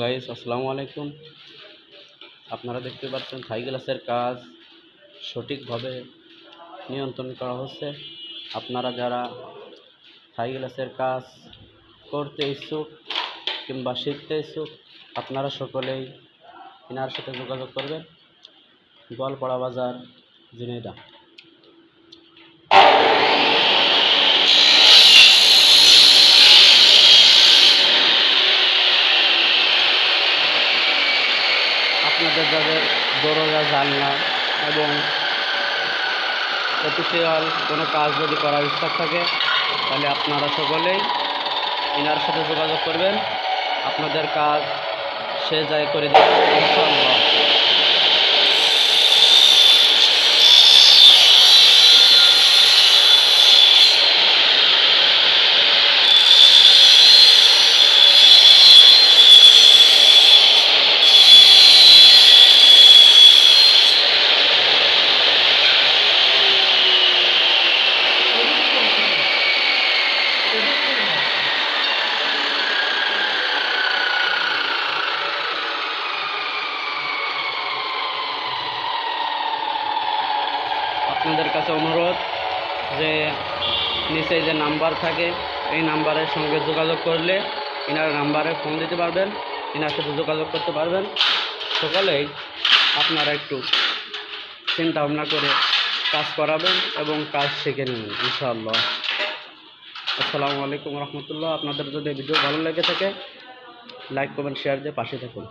Guys আসসালামু আলাইকুম। আপনারা দেখতে পাচ্ছেন থাই গ্লাসের কাজ সঠিকভাবে নিয়ন্ত্রণ করা হচ্ছে। আপনারা যারা থাই গ্লাসের কাজ করতে ইচ্ছুক কিংবা শিখতে ইচ্ছুক, আপনারা সকলেই এনার সাথে যোগাযোগ করবেন। গোয়ালপাড়া বাজার, ঝিনাইদহ। আপনাদের যাদের দরজা, জানলা এবং অফিসিয়াল কোনো কাজ যদি করার ইচ্ছা থাকে, তাহলে আপনারা সকলেই এনার সাথে যোগাযোগ করবেন। আপনাদের কাজ সে যায় করে দেবে ইনশাআল্লাহ। আপনাদের কাছে অনুরোধ যে নিচে যে নাম্বার থাকে, এই নাম্বারের সঙ্গে যোগাযোগ করলে এনার নাম্বারে ফোন দিতে পারবেন, এনার সাথে যোগাযোগ করতে পারবেন। সকলেই আপনারা একটু চিন্তা ভাবনা করে কাজ করাবেন এবং কাজ শিখে নেবেন ইনশাআল্লাহ। আসসালামু আলাইকুম রহমতুল্লাহ। আপনাদের যদি ভিডিও ভালো লেগে থাকে, লাইক কমেন্ট শেয়ার দিয়ে পাশে থাকুন।